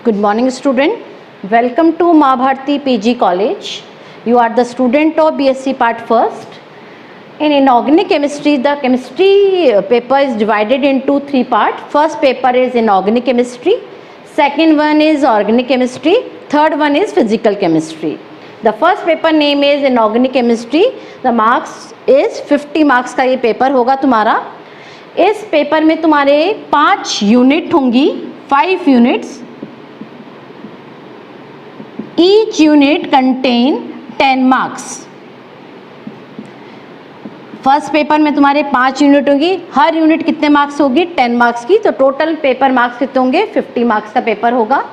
Good morning, student. Welcome to Maa Bharati PG College. You are the student of BSc Part First. In inorganic chemistry, the chemistry paper is divided into three parts. First paper is inorganic chemistry. Second one is organic chemistry. Third one is physical chemistry. The first paper name is inorganic chemistry. The marks is 50 marks का ये paper होगा तुम्हारा. इस paper में तुम्हारे 5 unit होंगी, 5 units. Each unit contain 10 marks. First paper में तुम्हारे 5 यूनिट होंगी, हर यूनिट कितने मार्क्स होगी? 10 मार्क्स की. तो टोटल पेपर मार्क्स कितने होंगे? 50 मार्क्स का पेपर होगा.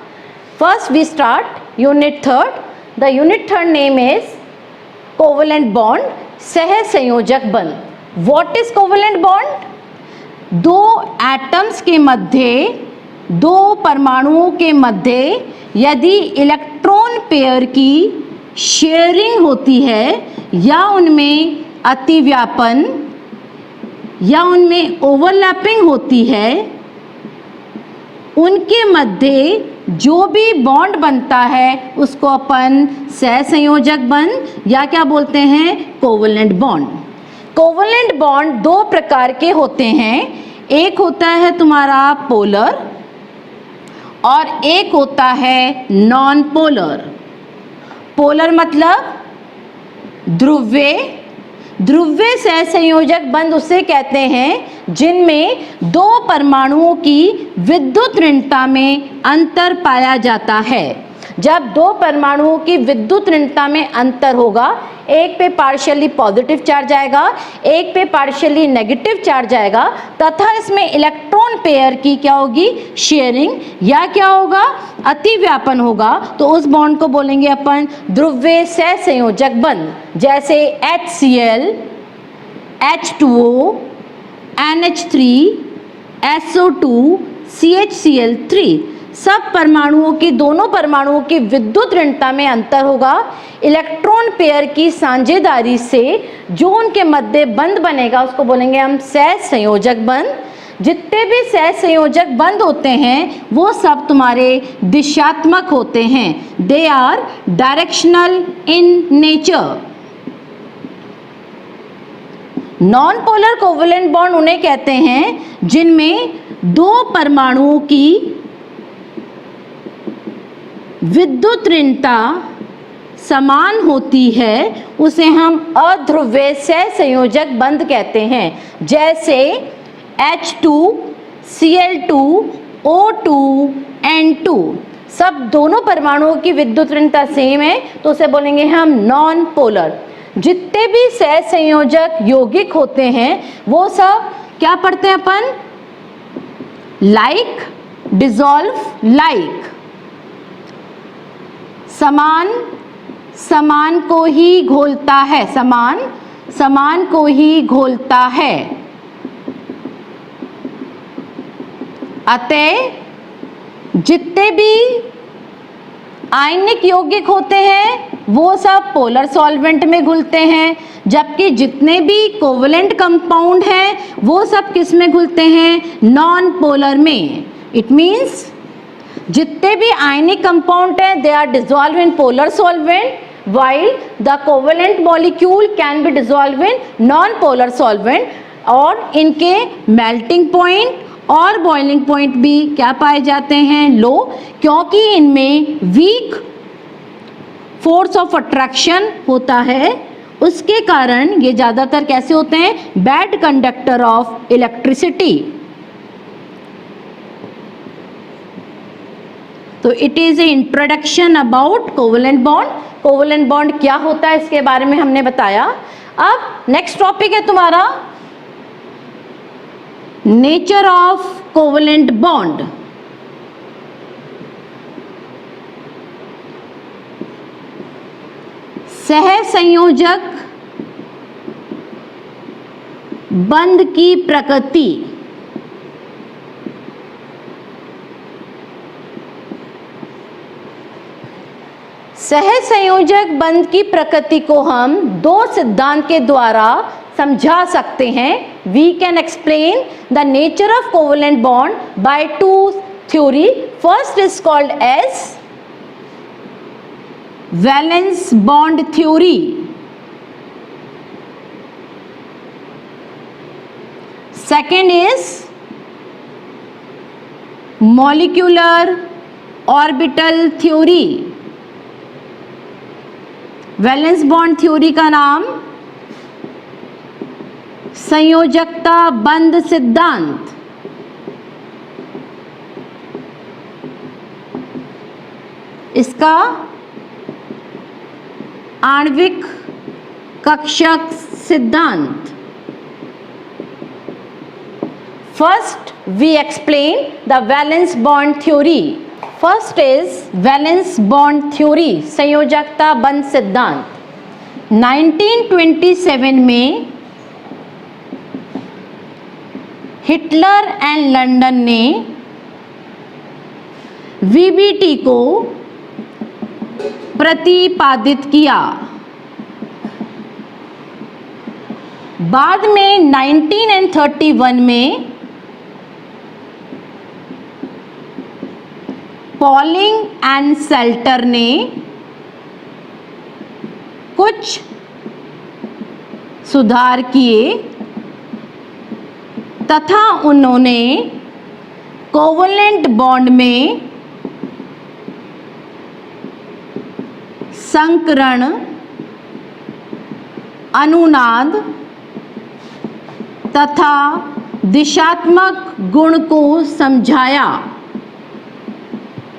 First we start unit third. The unit third name is covalent bond, सह संयोजक बंध. What is covalent bond? दो एटम्स के मध्य, दो परमाणुओं के मध्य यदि इलेक्ट्रॉन पेयर की शेयरिंग होती है या उनमें अतिव्यापन या उनमें ओवरलैपिंग होती है, उनके मध्य जो भी बॉन्ड बनता है उसको अपन सहसंयोजक बंध या क्या बोलते हैं? Covalent bond. कोवलेंट बॉन्ड दो प्रकार के होते हैं. एक होता है तुम्हारा पोलर और एक होता है नॉन पोलर. पोलर मतलब ध्रुवीय. ध्रुवीय सहसंयोजक बंध उसे कहते हैं जिनमें दो परमाणुओं की विद्युत ऋणता में अंतर पाया जाता है. जब दो परमाणुओं की विद्युत ऋणता में अंतर होगा, एक पे पार्शियली पॉजिटिव चार्ज आएगा, एक पे पार्शियली नेगेटिव चार्ज आएगा, तथा इसमें इलेक्ट्रॉन पेयर की क्या होगी? शेयरिंग या क्या होगा? अतिव्यापन होगा. तो उस बॉन्ड को बोलेंगे अपन ध्रुवीय सहसंयोजक बंध. जैसे HCl, H2O, NH3, SO2, CHCl3. सब परमाणुओं की, दोनों परमाणुओं की विद्युत ऋणता में अंतर होगा. इलेक्ट्रॉन पेयर की साझेदारी से जो उनके मध्य बंध बनेगा उसको बोलेंगे हम सहसंयोजक बंध. जितने भी सहसंयोजक बंध होते हैं वो सब तुम्हारे दिशात्मक होते हैं. They are directional in nature. Non polar covalent bond उन्हें कहते हैं जिनमें दो परमाणुओं की विद्युत ऋणता समान होती है, उसे हम अध्रुवीय सहसंयोजक बंध कहते हैं. जैसे H2, Cl2, O2, N2. सब दोनों परमाणुओं की विद्युत ऋणता सेम है तो उसे बोलेंगे हम नॉन पोलर. जितने भी सहसंयोजक यौगिक होते हैं वो सब क्या पढ़ते हैं अपन? Like, dissolve like. समान समान को ही घोलता है, समान समान को ही घोलता है. अतः जितने भी आयनिक यौगिक होते हैं वो सब पोलर सॉल्वेंट में घुलते हैं, जबकि जितने भी कोवलेंट कंपाउंड हैं वो सब किस में घुलते हैं? नॉन पोलर में. इट मीन्स जितने भी आयनिक कंपाउंड हैं they are dissolve in polar solvent, while the covalent molecule can be dissolved in non-polar solvent. और इनके melting point और boiling point भी क्या पाए जाते हैं? लो, क्योंकि इनमें weak force of attraction होता है. उसके कारण ये ज़्यादातर कैसे होते हैं? bad conductor of electricity. तो it is a introduction about covalent bond. Covalent bond क्या होता है इसके बारे में हमने बताया. अब नेक्स्ट टॉपिक है तुम्हारा नेचर ऑफ कोवलेंट बॉन्ड. सहसंयोजक बंध की प्रकृति. सहसंयोजक बंध की प्रकृति को हम दो सिद्धांत के द्वारा समझा सकते हैं. We can explain the nature of covalent bond by two theory. First is called as valence bond theory. Second is molecular orbital theory. Valence bond theory का नाम संयोजकता बंध सिद्धांत। इसका आणविक कक्षक सिद्धांत। First we explain the valence bond theory. First is valence bond theory, संयोजकता बंध सिद्धांत। 1927 में हिटलर एंड लंदन ने VBT को प्रतिपादित किया। बाद में 1931 में पॉलिंग एंड सेल्टर ने कुछ सुधार किए तथा उन्होंने कोवलेंट बॉन्ड में संकरण, अनुनाद तथा दिशात्मक गुण को समझाया।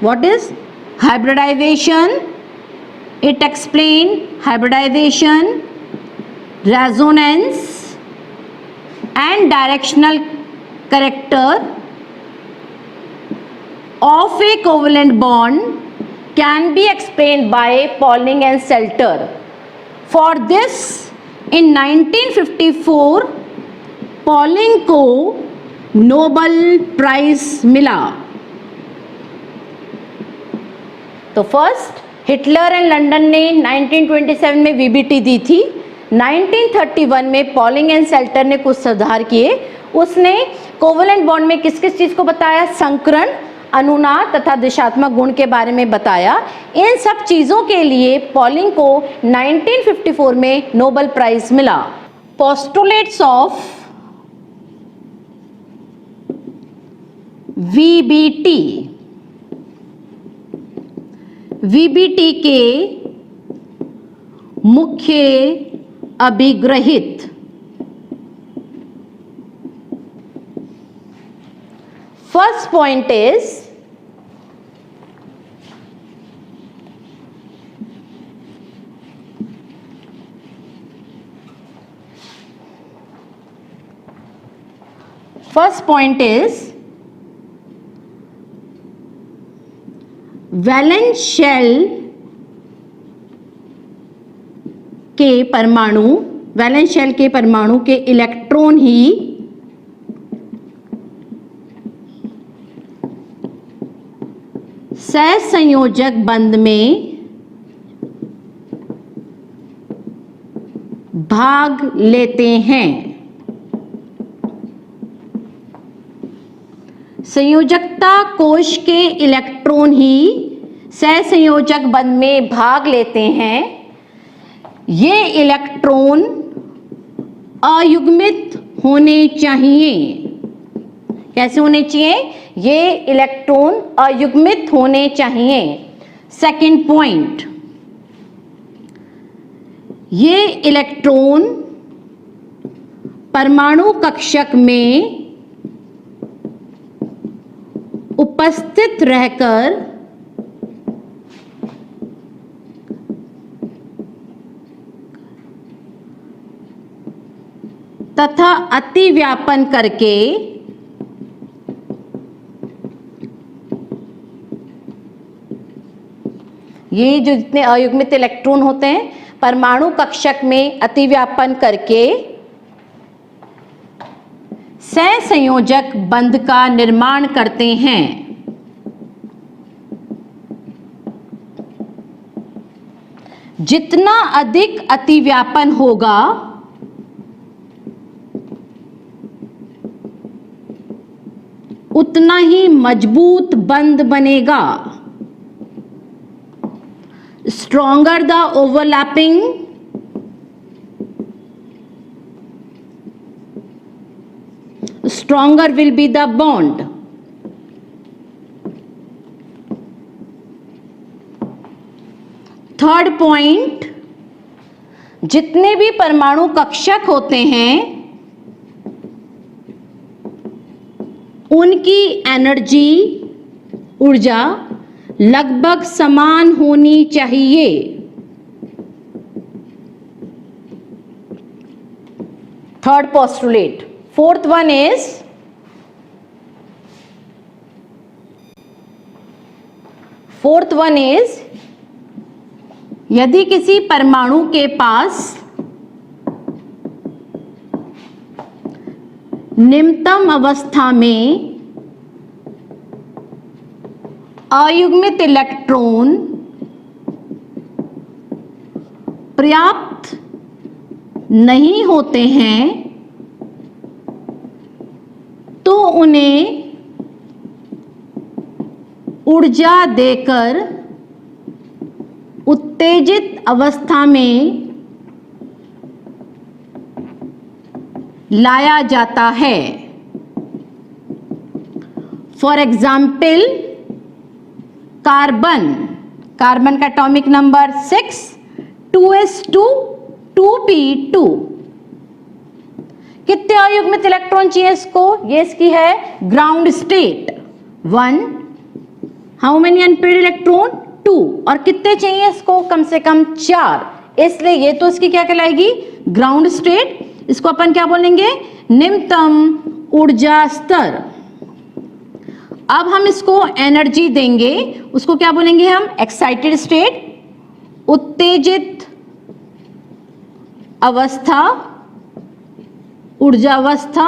What is hybridization? It explains hybridization, resonance and directional character of a covalent bond can be explained by Pauling and Salter. For this, in 1954, Pauling को नोबेल प्राइज मिला। तो फर्स्ट हिटलर एंड लंदन ने 1927 में VBT दी थी। 1931 में polling and shelter ने कुछ सुधार किए। उसने कोवलेंट बॉन्ड में किस किस चीज को बताया? संकरण, अनुनाद तथा दिशात्मक गुण के बारे में बताया। इन सब चीजों के लिए पॉलिंग को 1954 में नोबेल प्राइज मिला। Postulates of VBT। VBT के मुख्य अभिग्रहित। First point is valence shell के परमाणु के इलेक्ट्रॉन ही सहसंयोजक बंध में भाग लेते हैं। संयोजकता कोश के इलेक्ट्रॉन ही सहसंयोजक बंध में भाग लेते हैं। ये इलेक्ट्रॉन अयुग्मित होने चाहिए। कैसे होने चाहिए? ये इलेक्ट्रॉन अयुग्मित होने चाहिए। सेकंड पॉइंट, ये इलेक्ट्रॉन परमाणु कक्षक में उपस्थित रहकर तथा अतिव्यापन करके ये जो जितने अयुग्मित इलेक्ट्रॉन होते हैं परमाणु कक्षक में अतिव्यापन करके सहसंयोजक बंध का निर्माण करते हैं। जितना अधिक अतिव्यापन होगा उतना ही मजबूत बंध बनेगा। Stronger the overlapping, stronger will be the bond. Third point, जितने भी परमाणु कक्षक होते हैं उनकी एनर्जी, ऊर्जा लगभग समान होनी चाहिए। Third postulate. Fourth one is यदि किसी परमाणु के पास निम्नतम अवस्था में अयुग्मित इलेक्ट्रॉन पर्याप्त नहीं होते हैं तो उन्हें ऊर्जा देकर उत्तेजित अवस्था में लाया जाता है। फॉर एग्जाम्पल, कार्बन का एटॉमिक नंबर 6, 2s2 2p2। कितने अयुग्मित इलेक्ट्रॉन चाहिए इसको? ये इसकी है ground state 1। How many unpaired electron? 2। और कितने चाहिए इसको? कम से कम 4। इसलिए ये तो इसकी क्या कहलाएगी? Ground state. इसको अपन क्या बोलेंगे? निम्नतम ऊर्जा स्तर। अब हम इसको एनर्जी देंगे, उसको क्या बोलेंगे हम? एक्साइटेड स्टेट, उत्तेजित अवस्था, ऊर्जा अवस्था।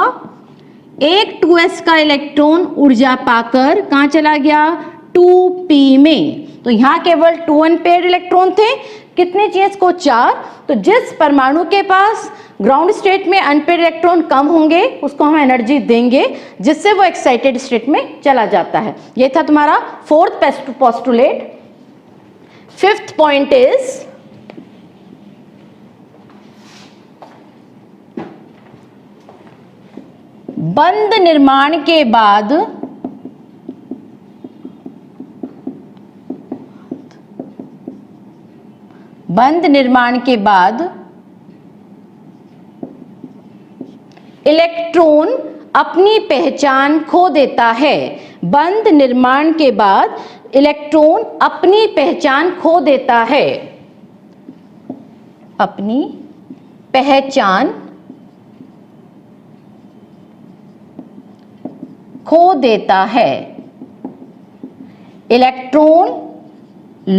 एक 2s का इलेक्ट्रॉन ऊर्जा पाकर कहां चला गया? 2p में। तो यहां केवल 2 अनपेयर्ड इलेक्ट्रॉन थे। कितने चाहिए इसको? 4। तो जिस परमाणु के पास ग्राउंड स्टेट में अनपेयर्ड इलेक्ट्रॉन कम होंगे उसको हम एनर्जी देंगे जिससे वो एक्साइटेड स्टेट में चला जाता है। ये था तुम्हारा fourth postulate. Fifth point is बंध निर्माण के बाद इलेक्ट्रॉन अपनी पहचान खो देता है। बंध निर्माण के बाद इलेक्ट्रॉन अपनी पहचान खो देता है। अपनी पहचान खो देता है। Electron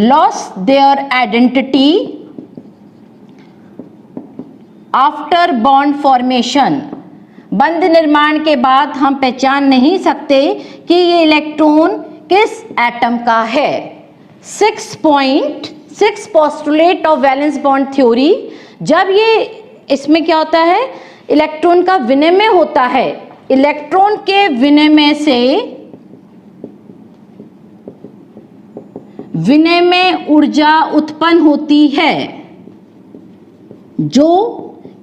lost their identity after bond formation। बंध निर्माण के बाद हम पहचान नहीं सकते कि ये इलेक्ट्रॉन किस एटम का है। 6 postulate of valence bond theory. जब ये इसमें क्या होता है? इलेक्ट्रॉन का विनिमय होता है। इलेक्ट्रॉन के विनिमय से विनिमय ऊर्जा उत्पन्न होती है जो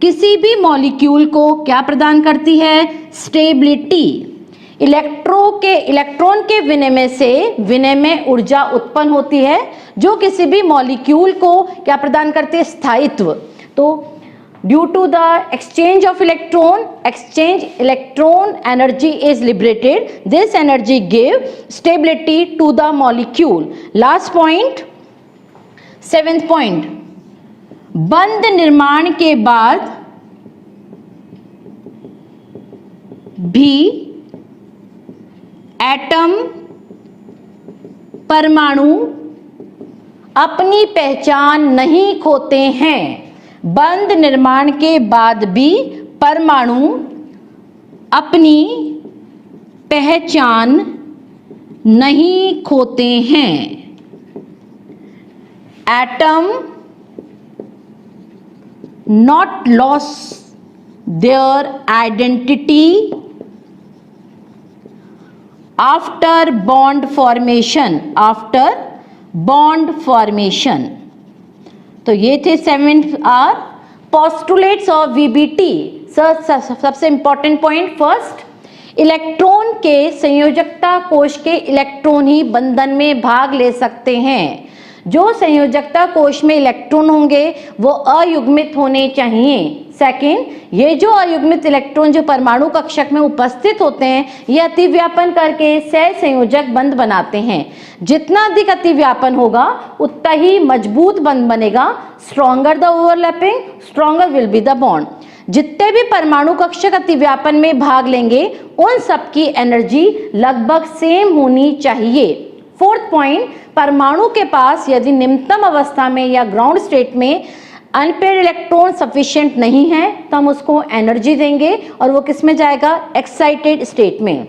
किसी भी मॉलिक्यूल को क्या प्रदान करती है? स्टेबिलिटी। इलेक्ट्रॉन के विनिमय से विनिमय ऊर्जा उत्पन्न होती है जो किसी भी मॉलिक्यूल को क्या प्रदान करती है? स्थायित्व। तो due to the exchange of electron energy is liberated. This energy give stability to the molecule. Last point, 7th point, बंध निर्माण के बाद भी एटम, परमाणु अपनी पहचान नहीं खोते हैं। बंध निर्माण के बाद भी परमाणु अपनी पहचान नहीं खोते हैं। Atom not lost their identity after bond formation, after bond formation. तो ये थे 7 आर पोस्टुलेट्स ऑफ वीबीटी। सबसे इंपॉर्टेंट पॉइंट, फर्स्ट, इलेक्ट्रॉन के संयोजकता कोश के इलेक्ट्रॉन ही बंधन में भाग ले सकते हैं। जो संयोजकता कोश में इलेक्ट्रॉन होंगे वो अयुग्मित होने चाहिए। सेकंड, ये जो अयुग्मित इलेक्ट्रॉन जो परमाणु कक्षक में उपस्थित होते हैं ये अतिव्यापन करके सहसंयोजक बंध बनाते हैं। जितना अधिक अतिव्यापन होगा उतना ही मजबूत बंध बनेगा। Stronger the overlapping, stronger will be the bond. जितने भी परमाणु कक्षक अतिव्यापन में भाग लेंगे उन सबकी एनर्जी लगभग सेम होनी चाहिए। फोर्थ पॉइंट, परमाणु के पास यदि निम्नतम अवस्था में या ग्राउंड स्टेट में अनपेयर्ड इलेक्ट्रॉन सफिशिएंट नहीं है तो हम उसको एनर्जी देंगे और वो किस में जाएगा, एक्साइटेड स्टेट में।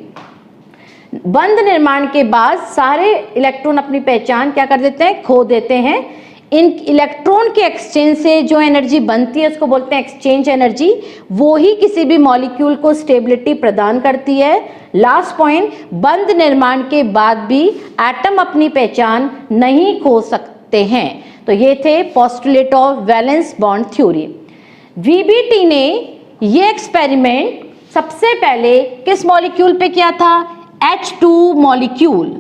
बंध निर्माण के बाद सारे इलेक्ट्रॉन अपनी पहचान क्या कर देते हैं, खो देते हैं। इन इलेक्ट्रॉन के एक्सचेंज से जो एनर्जी बनती है उसको बोलते हैं एक्सचेंज एनर्जी। वो ही किसी भी मॉलिक्यूल को स्टेबिलिटी प्रदान करती है। लास्ट पॉइंट, बंध निर्माण के बाद भी एटम अपनी पहचान नहीं खो सकते हैं। तो ये थे postulate of valence bond theory. VBT ने ये एक्सपेरिमेंट सबसे पहले किस मॉलिक्यूल पे किया था, H2 मॉलिक्यूल।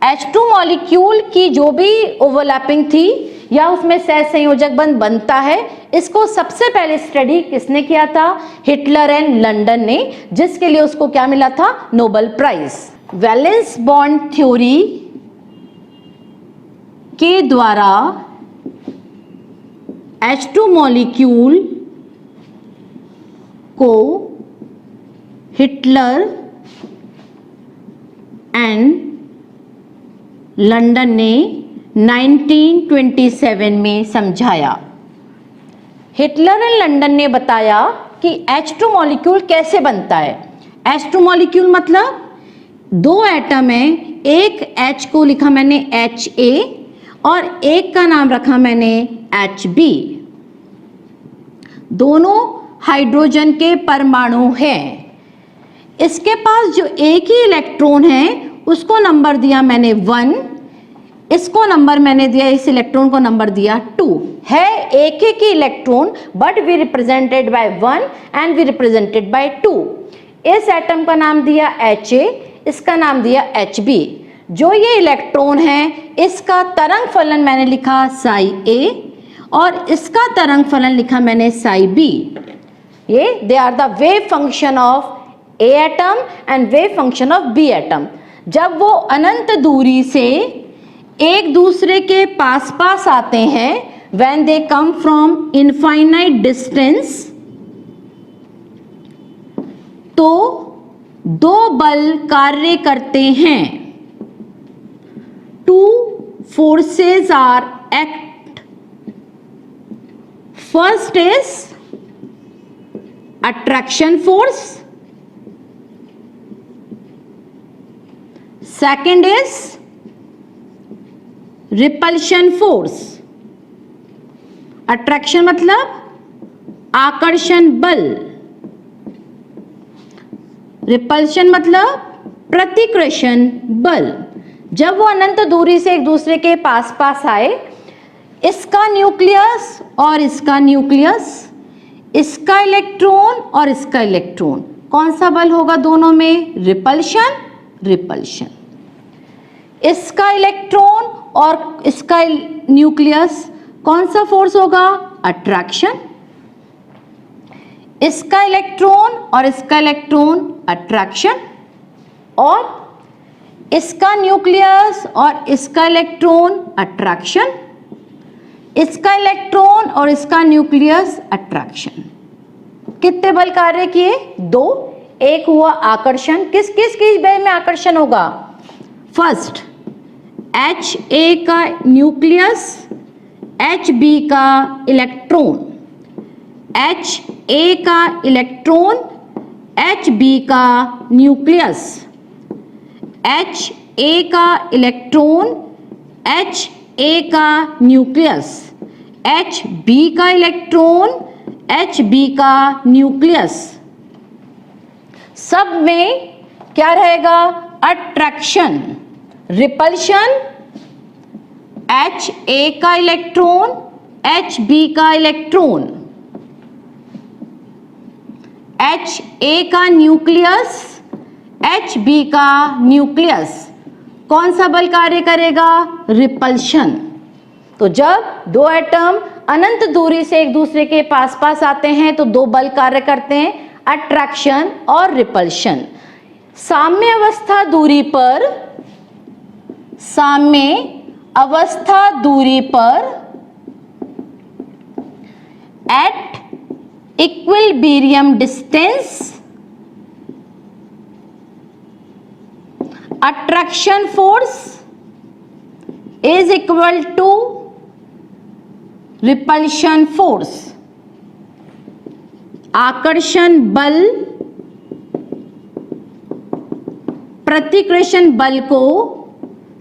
H2 मॉलिक्यूल की जो भी ओवरलैपिंग थी या उसमें सहसंयोजक बंध बनता है, इसको सबसे पहले स्टडी किसने किया था, हिटलर एंड लंडन ने, जिसके लिए उसको क्या मिला था, Nobel prize. Valence bond theory के द्वारा H2 मॉलिक्यूल को हिटलर एंड लंदन ने 1927 में समझाया। हिटलर एंड लंदन ने बताया कि H2 मॉलिक्यूल कैसे बनता है। H2 मॉलिक्यूल मतलब दो एटम है, एक H को लिखा मैंने HA और एक का नाम रखा मैंने HB। दोनों हाइड्रोजन के परमाणु हैं। इसके पास जो एक ही इलेक्ट्रॉन है उसको नंबर दिया मैंने 1, इसको नंबर मैंने दिया, इस इलेक्ट्रॉन को नंबर दिया 2। है एक ही electron but we represented by 1 and we represented by 2। इस एटम का नाम दिया HA, इसका नाम दिया HB। जो ये इलेक्ट्रॉन है इसका तरंग फलन मैंने लिखा साई A और इसका तरंग फलन लिखा मैंने साई B। ये they are the wave function of A atom and wave function of B atom. जब वो अनंत दूरी से एक दूसरे के पास पास आते हैं, when they come from infinite distance, तो दो बल कार्य करते हैं। Two forces are act. First is attraction force. Second is repulsion force. Attraction मतलब आकर्षण बल, रिपल्शन मतलब प्रतिकर्षण बल। जब वो अनंत दूरी से एक दूसरे के पास पास आए, इसका न्यूक्लियस और इसका न्यूक्लियस, इसका इलेक्ट्रॉन और इसका इलेक्ट्रॉन, कौन सा बल होगा दोनों में, रिपल्शन, रिपल्शन। इसका इलेक्ट्रॉन और इसका न्यूक्लियस, कौन सा फोर्स होगा, अट्रैक्शन। इसका इलेक्ट्रॉन और इसका इलेक्ट्रॉन, अट्रैक्शन। और इसका न्यूक्लियस और इसका इलेक्ट्रॉन, अट्रैक्शन। इसका इलेक्ट्रॉन और इसका न्यूक्लियस, अट्रैक्शन। कितने बल कार्य किए, 2। एक हुआ आकर्षण, किस किस की वे में आकर्षण होगा, फर्स्ट HA का न्यूक्लियस, HB का इलेक्ट्रॉन, HA का इलेक्ट्रॉन, HB का न्यूक्लियस, HA का इलेक्ट्रॉन, HA का न्यूक्लियस, HB का इलेक्ट्रॉन, HB का न्यूक्लियस। सब में क्या रहेगा? अट्रैक्शन। रिपल्शन, Ha का इलेक्ट्रॉन Hb का इलेक्ट्रॉन, Ha का न्यूक्लियस Hb का न्यूक्लियस, कौन सा बल कार्य करेगा? रिपल्शन। तो जब दो एटम अनंत दूरी से एक दूसरे के पास पास आते हैं तो दो बल कार्य करते हैं, अट्रैक्शन और रिपल्शन। साम्य अवस्था दूरी पर, साम्य अवस्था दूरी पर at equilibrium distance attraction force is equal to repulsion force। आकर्षण बल प्रतिकर्षण बल को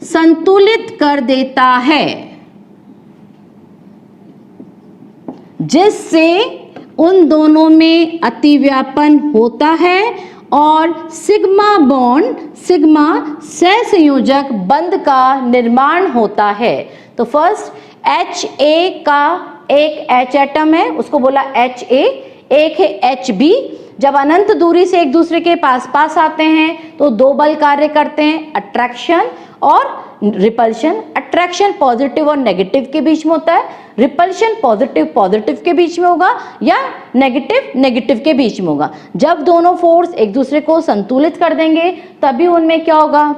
संतुलित कर देता है, जिससे उन दोनों में अतिव्यापन होता है और सिग्मा बॉन्ड, सिग्मा सहसंयोजक बंध का निर्माण होता है। तो फर्स्ट Ha का एक H एटम है, उसको बोला Ha, एक है Hb। जब अनंत दूरी से एक दूसरे के पास पास आते हैं तो दो बल कार्य करते हैं, अट्रैक्शन और रिपल्शन। अट्रैक्शन पॉजिटिव और नेगेटिव के बीच में होता है, रिपल्शन पॉजिटिव पॉजिटिव के बीच में होगा या नेगेटिव नेगेटिव के बीच में होगा। जब दोनों फोर्स एक दूसरे को संतुलित कर देंगे तभी उनमें क्या होगा?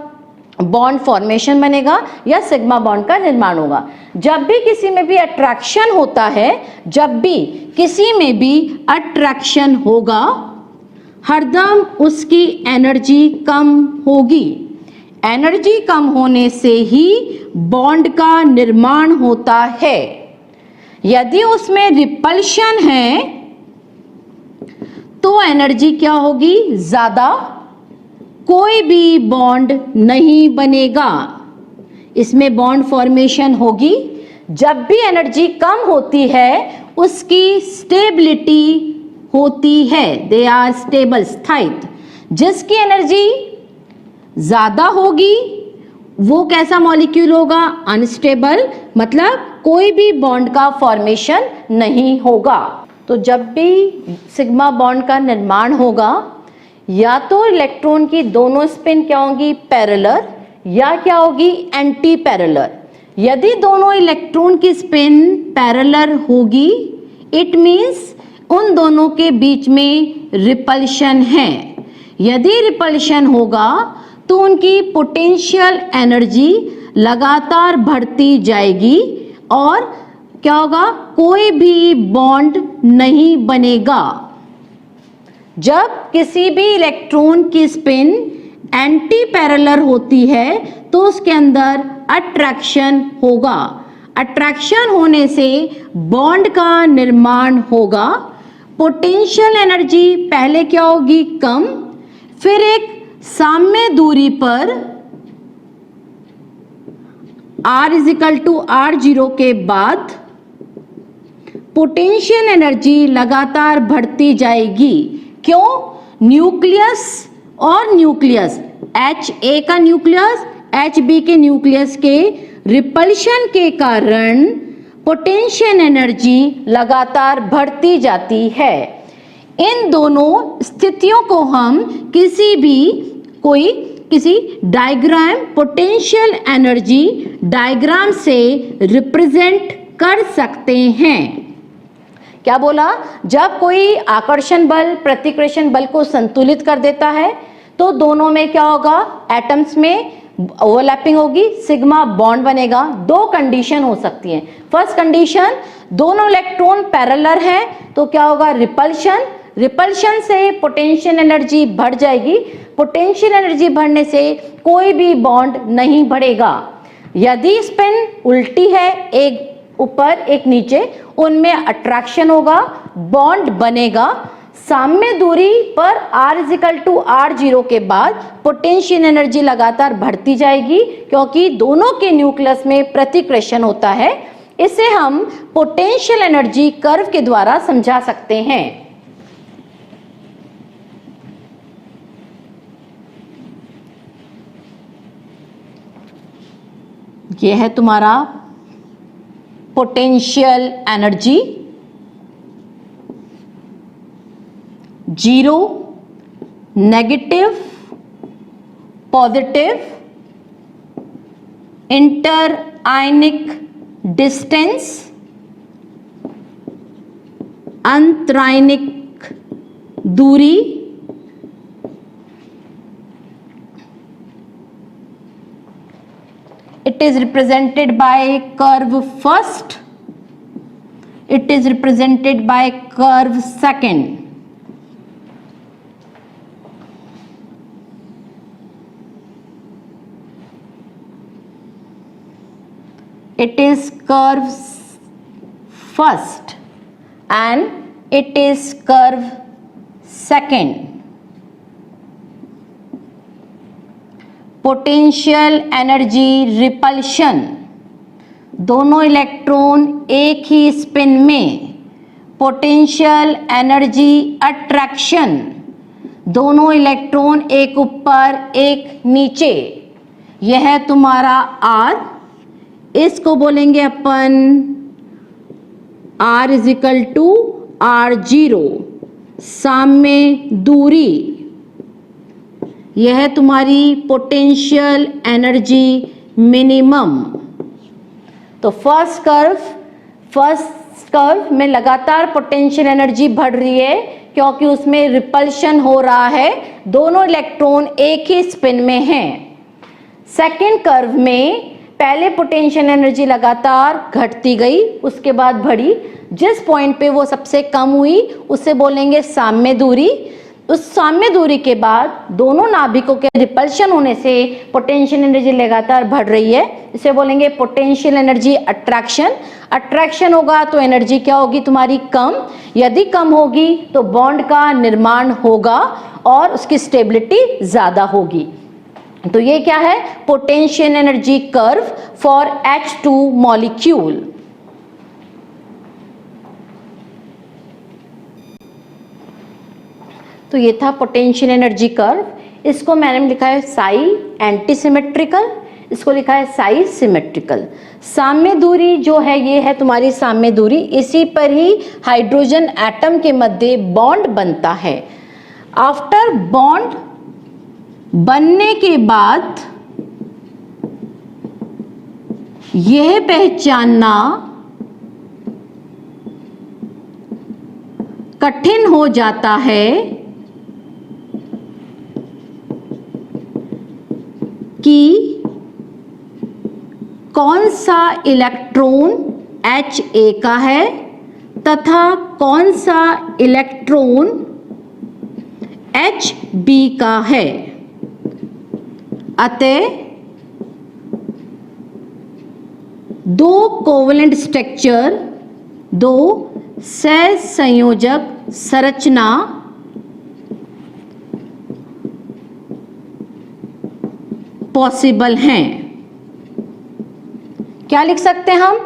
बॉन्ड फॉर्मेशन बनेगा या सिग्मा बॉन्ड का निर्माण होगा। जब भी किसी में भी अट्रैक्शन होता है, जब भी किसी में भी अट्रैक्शन होगा, हरदम उसकी एनर्जी कम होगी। एनर्जी कम होने से ही बॉन्ड का निर्माण होता है। यदि उसमें रिपल्शन है तो एनर्जी क्या होगी? ज्यादा, कोई भी बॉन्ड नहीं बनेगा, इसमें बॉन्ड फॉर्मेशन होगी। जब भी एनर्जी कम होती है उसकी स्टेबिलिटी होती है, दे आर स्टेबल, स्थायित्व। जिसकी एनर्जी ज्यादा होगी वो कैसा मॉलिक्यूल होगा? अनस्टेबल, मतलब कोई भी बॉन्ड का फॉर्मेशन नहीं होगा। तो जब भी सिग्मा बॉन्ड का निर्माण होगा, या तो इलेक्ट्रॉन की दोनों स्पिन क्या होगी? पैरेलल, या क्या होगी? Anti parallel. यदि दोनों इलेक्ट्रॉन की स्पिन पैरेलल होगी, इट मीन्स उन दोनों के बीच में रिपल्शन है। यदि रिपल्शन होगा तो उनकी पोटेंशियल एनर्जी लगातार बढ़ती जाएगी और क्या होगा? कोई भी बॉन्ड नहीं बनेगा। जब किसी भी इलेक्ट्रॉन की स्पिन एंटी पैरेलल होती है तो उसके अंदर अट्रैक्शन होगा। अट्रैक्शन होने से बॉन्ड का निर्माण होगा। पोटेंशियल एनर्जी पहले क्या होगी? कम, फिर एक साम्य दूरी पर R = R0 के बाद पोटेंशियल एनर्जी लगातार बढ़ती जाएगी। क्यों? न्यूक्लियस और न्यूक्लियस, Ha का न्यूक्लियस Hb के न्यूक्लियस के रिपल्शन के कारण पोटेंशियल एनर्जी लगातार बढ़ती जाती है। इन दोनों स्थितियों को हम किसी डायग्राम, पोटेंशियल एनर्जी डायग्राम से रिप्रेजेंट कर सकते हैं। क्या बोला? जब कोई आकर्षण बल प्रतिकर्षण बल को संतुलित कर देता है तो दोनों में क्या होगा? एटम्स में ओवरलैपिंग होगी, सिग्मा बॉन्ड बनेगा। दो कंडीशन हो सकती हैं। फर्स्ट कंडीशन, दोनों इलेक्ट्रॉन पैरेलल हैं तो क्या होगा? रिपल्शन। रिपल्शन से पोटेंशियल एनर्जी बढ़ जाएगी। पोटेंशियल एनर्जी बढ़ने से कोई भी बॉन्ड नहीं बढ़ेगा। यदि स्पिन उल्टी है, एक ऊपर एक नीचे, उनमें अट्रैक्शन होगा, बॉन्ड बनेगा। साम्य दूरी पर R = R0 के बाद पोटेंशियल एनर्जी लगातार बढ़ती जाएगी क्योंकि दोनों के न्यूक्लियस में प्रतिकर्षण होता है। इसे हम पोटेंशियल एनर्जी कर्व के द्वारा समझा सकते हैं। ये है तुम्हारा potential energy, 0, negative, positive, inter ionic distance, अंतरायनिक दूरी, it is represented by curve first, it is represented by curve second. It is curve first and it is curve second. Potential energy repulsion, दोनों electron एक ही spin में। Potential energy attraction, दोनों electron एक ऊपर एक नीचे। यह है तुम्हारा R, इसको बोलेंगे अपन R इजिकल टू R0, साम्य दूरी। यह है तुम्हारी पोटेंशियल एनर्जी मिनिमम। तो फर्स्ट कर्व में लगातार पोटेंशियल एनर्जी बढ़ रही है क्योंकि उसमें रिपल्शन हो रहा है, दोनों इलेक्ट्रॉन एक ही स्पिन में हैं। सेकेंड कर्व में पहले पोटेंशियल एनर्जी लगातार घटती गई, उसके बाद बढ़ी, जिस पॉइंट पे वो सबसे कम हुई उसे बोलेंगे साम्य दूरी। उस साम्य दूरी के बाद दोनों नाभिकों के रिपल्शन होने से पोटेंशियल एनर्जी लगातार बढ़ रही है, इसे बोलेंगे पोटेंशियल एनर्जी अट्रैक्शन। अट्रैक्शन होगा तो एनर्जी क्या होगी तुम्हारी? कम। यदि कम होगी तो बॉन्ड का निर्माण होगा और उसकी स्टेबिलिटी ज्यादा होगी। तो ये क्या है? Potential energy curve for H2 molecule. तो ये था पोटेंशियल एनर्जी कर्व। इसको मैंने लिखा है साई एंटी सिमेट्रिकल, इसको लिखा है साई सिमेट्रिकल। साम्य दूरी जो है ये है तुम्हारी साम्य दूरी, इसी पर ही हाइड्रोजन एटम के मध्य बॉन्ड बनता है। आफ्टर बॉन्ड बनने के बाद यह पहचानना कठिन हो जाता है कि कौन सा इलेक्ट्रॉन Ha का है तथा कौन सा इलेक्ट्रॉन Hb का है। अतः दो कोवलेंट स्ट्रक्चर, दो सहसंयोजक संरचना पॉसिबल हैं। क्या लिख सकते हैं हम?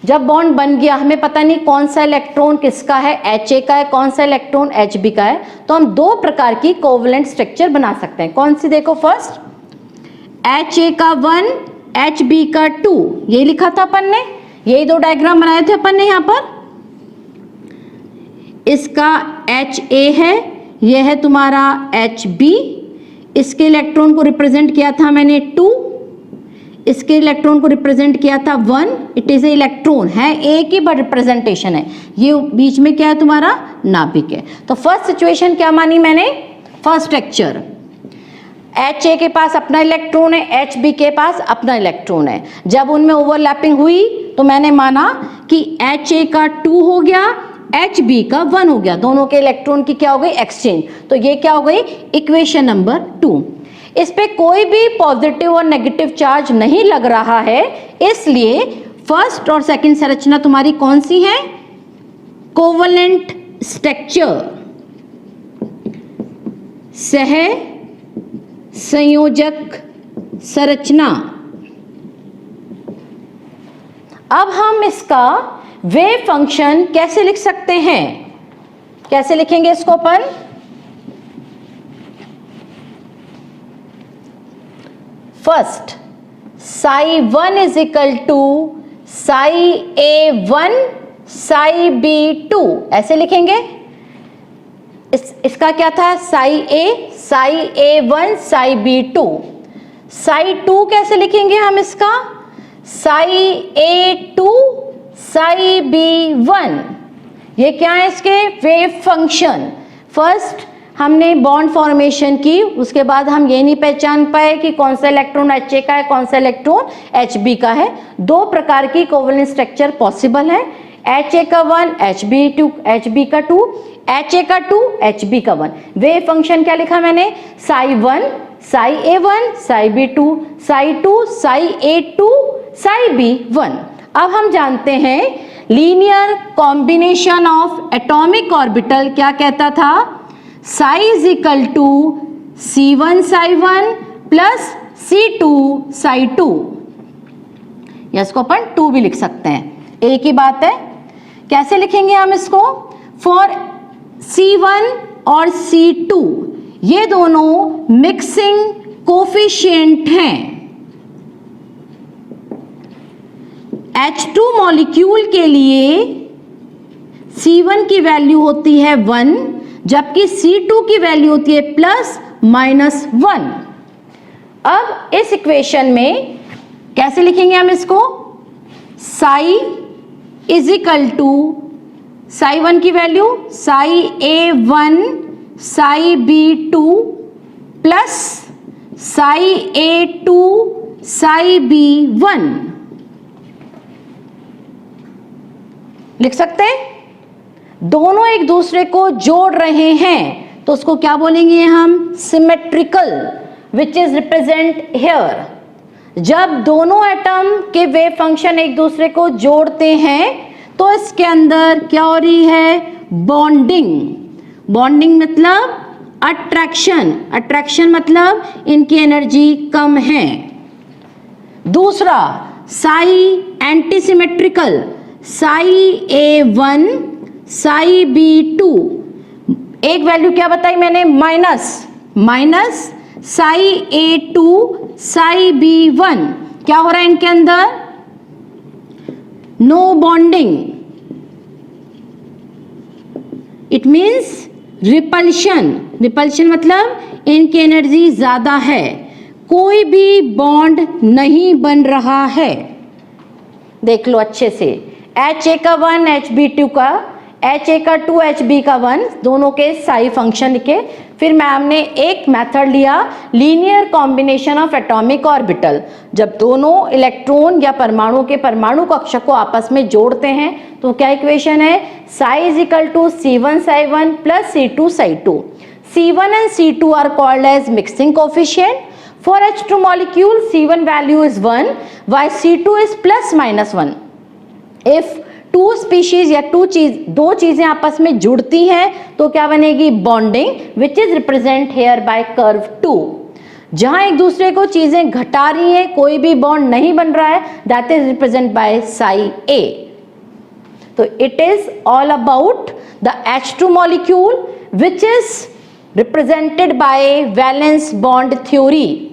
जब बॉन्ड बन गया, हमें पता नहीं कौन सा इलेक्ट्रॉन किसका है, Ha का है, कौन सा इलेक्ट्रॉन Hb का है, तो हम दो प्रकार की कोवलेंट स्ट्रक्चर बना सकते हैं। कौन सी? देखो, फर्स्ट Ha का 1, Hb का 2, ये लिखा था अपन ने, यही दो डायग्राम बनाए थे अपन ने। यहां पर इसका Ha है, यह है तुम्हारा Hb, इसके इलेक्ट्रॉन को रिप्रेजेंट किया था मैंने 2, इसके इलेक्ट्रॉन को रिप्रेजेंट किया था 1। इट इज ए इलेक्ट्रॉन है, एक ही बट रिप्रेजेंटेशन है। ये बीच में क्या है तुम्हारा? नाभिक है। तो फर्स्ट सिचुएशन क्या मानी मैंने? फर्स्ट स्ट्रक्चर, Ha के पास अपना इलेक्ट्रॉन है, Hb के पास अपना इलेक्ट्रॉन है। जब उनमें ओवरलैपिंग हुई तो मैंने माना कि Ha का 2 हो गया, Hb का 1 हो गया, दोनों के इलेक्ट्रॉन की क्या हो गई? एक्सचेंज। तो ये क्या हो गई? Equation number 2। इस पे कोई भी पॉजिटिव और नेगेटिव चार्ज नहीं लग रहा है, इसलिए फर्स्ट और सेकंड संरचना तुम्हारी कौन सी है? कोवलेंट स्ट्रक्चर, सह संयोजक संरचना। अब हम इसका वेव फंक्शन कैसे लिख सकते हैं? कैसे लिखेंगे इसको अपन? First psi1 is equal to psi-A1 psi-B2 ऐसे लिखेंगे। इसका क्या था, psi-A psi-A1 psi-B2। psi2 कैसे लिखेंगे हम इसका, psi-A2 psi-B1। ये क्या है इसके वेव फंक्शन। फर्स्ट हमने बॉन्ड फॉर्मेशन की, उसके बाद हम ये नहीं पहचान पाए कि कौन सा इलेक्ट्रॉन HA का है, कौन सा इलेक्ट्रॉन HB का है। दो प्रकार की कोवेलेंट स्ट्रक्चर पॉसिबल है, HA का 1 HB का 2, HA का 2 HB का 1। वेव फंक्शन क्या लिखा मैंने, psi1 psi-A1 psi-B2 psi2 psi-A2 psi-B1। अब हम जानते हैं linear combination of atomic orbital क्या कहता था, psi is equal to C1 psi1 plus C2 psi2, या इसको अपन 2 भी लिख सकते हैं, एक ही बात है। कैसे लिखेंगे हम इसको, फॉर C1 और C2 ये दोनों मिक्सिंग कोफिशिएंट हैं। H2 मॉलिक्यूल के लिए C1 की वैल्यू होती है 1, जबकि C2 की वैल्यू होती है +-1। अब इस इक्वेशन में कैसे लिखेंगे हम इसको, psi is equal to psi1 की value psi-A1 psi-B2 plus psi-A2 psi-B1 लिख सकते हैं। दोनों एक दूसरे को जोड़ रहे हैं तो उसको क्या बोलेंगे हम, symmetrical, which is represent here. जब दोनों एटम के वेव फंक्शन एक दूसरे को जोड़ते हैं तो इसके अंदर क्या हो रही है, बॉन्डिंग। बॉन्डिंग मतलब अट्रैक्शन, अट्रैक्शन मतलब इनकी एनर्जी कम है। दूसरा Sai anti symmetrical, psi-A1 psi-B2, एक वैल्यू क्या बताई मैंने, माइनस psi-A2 psi-B1। क्या हो रहा है इनके अंदर, no bonding, it means repulsion. Repulsion मतलब इनकी एनर्जी ज्यादा है, कोई भी बॉन्ड नहीं बन रहा है। देख लो अच्छे से, HA का 1 HB2 का, HA का 2 HB का 1, दोनों के साई फंक्शन लिखे। फिर मैम ने एक मेथड लिया, linear combination of atomic orbital. जब दोनों इलेक्ट्रॉन या परमाणु के परमाणु कक्षा को आपस में जोड़ते हैं तो क्या इक्वेशन है, psi is equal to C1 psi1 plus C2 psi2। C1 and C2 are called as mixing coefficient. For H2 molecule, C1 value is 1, while C2 is +-1. If two species या दो चीजें आपस में जुड़ती हैं तो क्या बनेगी, bonding, which is represent here by curve 2। जहां एक दूसरे को चीजें घटा रही हैं, कोई भी बॉन्ड नहीं बन रहा है, that is represent by psi-A। तो it is all about the H2 molecule which is represented by valence bond theory।